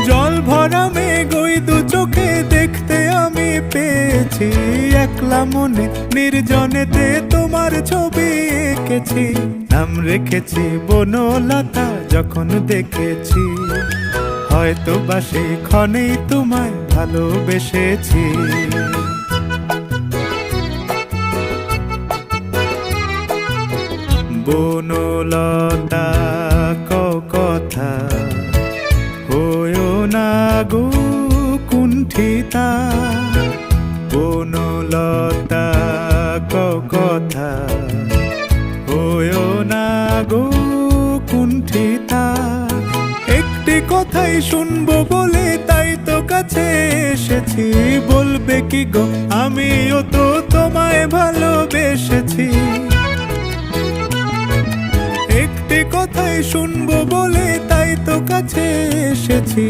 জল ভরা মেঘ ওই দু চোখে দেখতে আমি পেয়েছি, একলা মনে নির্জনেতে তোমার ছবি এঁকেছি। নাম রেখেছি বনলতা যখন দেখেছি, হয়তো বা সেই ক্ষণেই তোমায় ভালোবেসেছি। বনলতা কথা হয়ো না গো কুণ্ঠিতা, বনলতা কথা হয়ো না গো কুণ্ঠিতা। একটি কথাই শুনবো বলে তাই তো কাছে এসেছি, বলবে কি গো আমিও তো তোমায় ভালোবেসেছি। একটি কথাই শুনবো বলে তাই তো কাছে এসেছি,